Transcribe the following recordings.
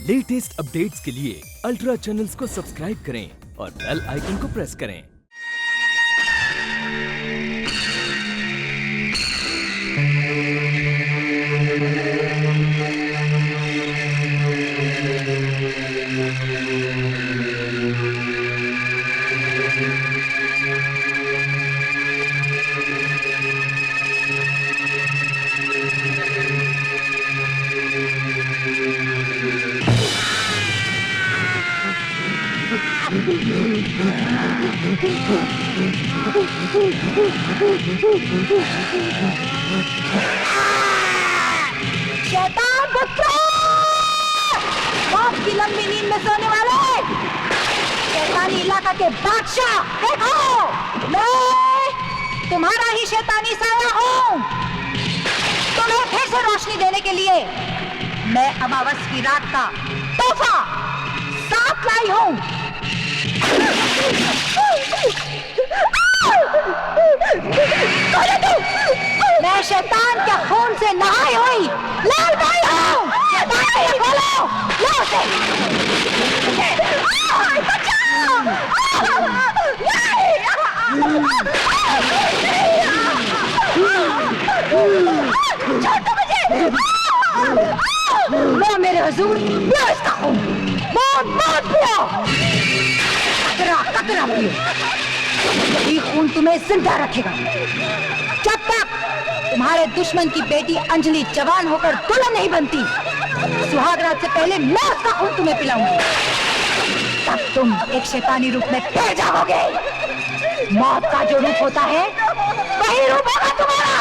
Latest updates के लिए ultra channels को सब्सक्राइब करें और बेल आइकन को प्रेस करें। शैतान पुत्र, मौत की लंबी नींद में सोने वाले शैतानी इलाका के बादशाह, देखो मैं तुम्हारा ही शैतानी साया हूँ। तुम्हें फिर से रोशनी देने के लिए मैं अमावस की रात का तोहफा साथ लाई हूँ। मैं शैतान के खून से नहाई हुई लाल गाय हूँ। शैतान को ये खोलो, लो उसे। बचाओ! छोड़ो मुझे! लो मेरे हुजूर, पियो इसका खून, मौत मौत पियो, कतरा कतरा पियो। यही खून तुम्हें जिंदा रखेगा जब तक तुम्हारे दुश्मन की बेटी अंजलि जवान होकर दुल्हन नहीं बनती। सुहागरात से पहले मैं उसका खून तुम्हें पिलाऊंगी, तब तुम एक शैतानी रूप में फिर जाओगे। मौत का जो रूप होता है वही रूप होगा तुम्हारा।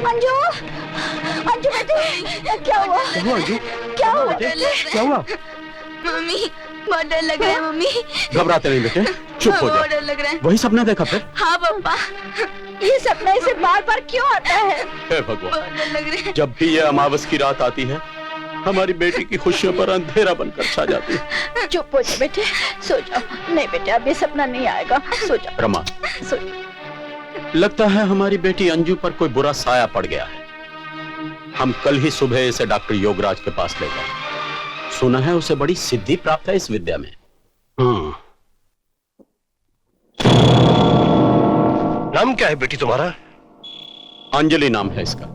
अंजू, अंजू बेटे, क्या हुआ? अंजू? क्या हुआ? क्या हुआ? मम्मी, बहुत डर लग रहा है मम्मी। घबराते नहीं बेटे, चुप हो बहुत जा। डर लग रहा है। वही सपना देखा फिर? हाँ पापा, ये सपना इसे बार बार क्यों आता है? हे भगवान, बहुत डर लग रहा है। जब भी ये अमावस की रात आती है हमारी बेटी की खुशियों पर अंधेरा बनकर छा जाती है। चुप हो जा बेटे, सो जाओ। नहीं बेटे, अब ये सपना नहीं आएगा, सो जाओ। रमा, सो जाओ। लगता है हमारी बेटी अंजू पर कोई बुरा साया पड़ गया है। हम कल ही सुबह इसे डॉक्टर योगराज के पास ले गए। सुना है उसे बड़ी सिद्धि प्राप्त है इस विद्या में। नाम क्या है बेटी तुम्हारा? अंजलि नाम है इसका।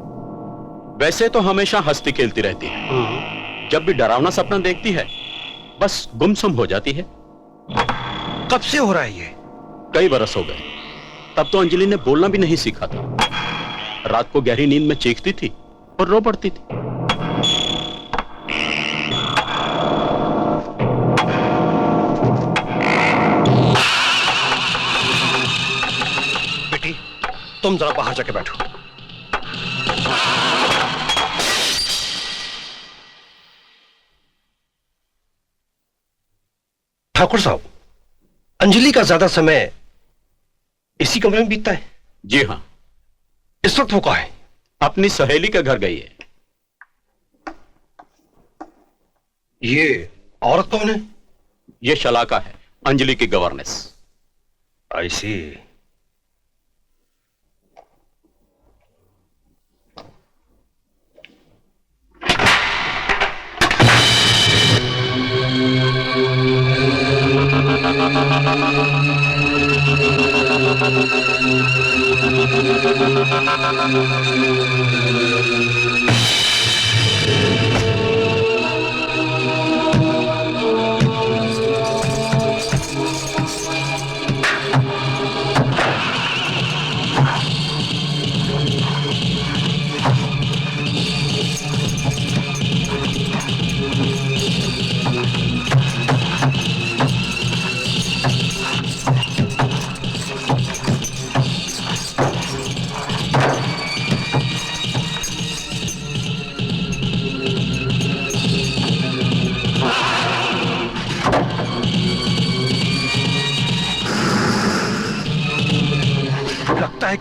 वैसे तो हमेशा हंसती खेलती रहती है, जब भी डरावना सपना देखती है बस गुमसुम हो जाती है। कब से हो रहा है ये? कई बरस हो गए। तब तो अंजलि ने बोलना भी नहीं सीखा था। रात को गहरी नींद में चीखती थी और रो पड़ती थी। बेटी, तुम जरा बाहर जाके बैठो। ठाकुर साहब, अंजलि का ज्यादा समय इसी कमरे में बीतता है? जी हाँ। इस वक्त वो कहाँ है? अपनी सहेली के घर गई है। ये औरत कौन है? ये शलाका है, अंजलि की गवर्नेस। आई सी।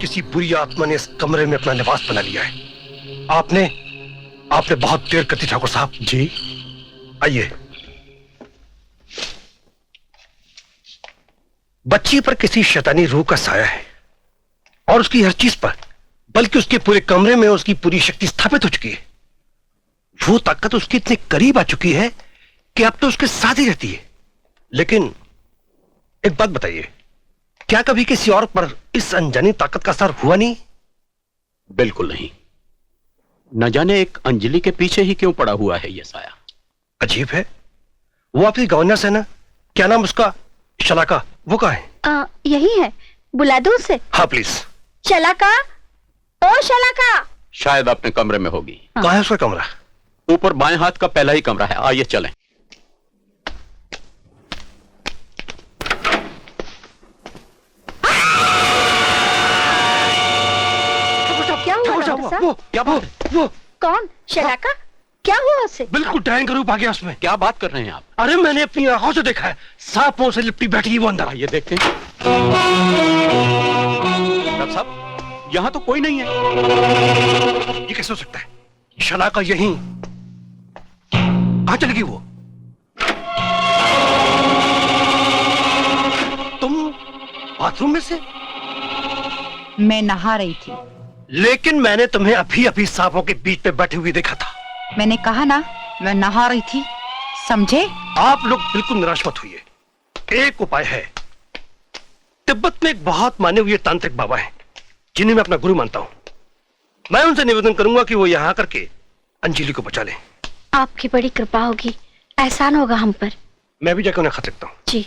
किसी बुरी आत्मा ने इस कमरे में अपना निवास बना लिया है। आपने बहुत देर कर दी ठाकुर साहब। जी आइए। बच्ची पर किसी शैतानी रूह का साया है और उसकी हर चीज पर, बल्कि उसके पूरे कमरे में उसकी पूरी शक्ति स्थापित हो चुकी है। वो ताकत उसके इतने करीब आ चुकी है कि अब तो उसके साथ ही रहती है। लेकिन एक बात बताइए, क्या कभी किसी और पर इस अनजानी ताकत का असर हुआ नहीं? बिल्कुल नहीं। न जाने एक अंजलि के पीछे ही क्यों पड़ा हुआ है यह साया। अजीब है। वो आपकी गवर्नेस है ना? क्या नाम उसका? शलाका। वो कहाँ है? यही है, बुला दो उसे। हाँ प्लीज। शलाका, ओ शलाका। शायद अपने कमरे में होगी। कहाँ है उसका कमरा? ऊपर बाएं हाथ का पहला ही कमरा है। आइए चलें। वो कौन? शलाका? क्या हुआ उसे? बिल्कुल डायन का रूप आ गया उसमें। क्या बात कर रहे हैं आप? अरे मैंने अपनी आंखों से देखा है, सांपों से लिपटी बैठी वो अंदर। ये देखते हैं। डॉक्टर साहब, यहां तो कोई नहीं है। ये कैसे हो सकता है? शलाका यहीं। कहां चली गई वो? तुम बाथरूम में से? मैं नहा रही थी। लेकिन मैंने तुम्हें अभी अभी सांपों के बीच में बैठे हुए देखा था। मैंने कहा ना, मैं नहा रही थी, समझे? आप लोग बिल्कुल निराश मत होइए। एक उपाय है। तिब्बत में एक बहुत माने हुए तांत्रिक बाबा हैं, जिन्हें मैं अपना गुरु मानता हूं। मैं उनसे निवेदन करूंगा कि वो यहां करके अंजलि को बचा लें। आपकी बड़ी कृपा होगी, एहसान होगा हम पर। मैं भी जाकर उन्हें खत लिखता हूं। जी।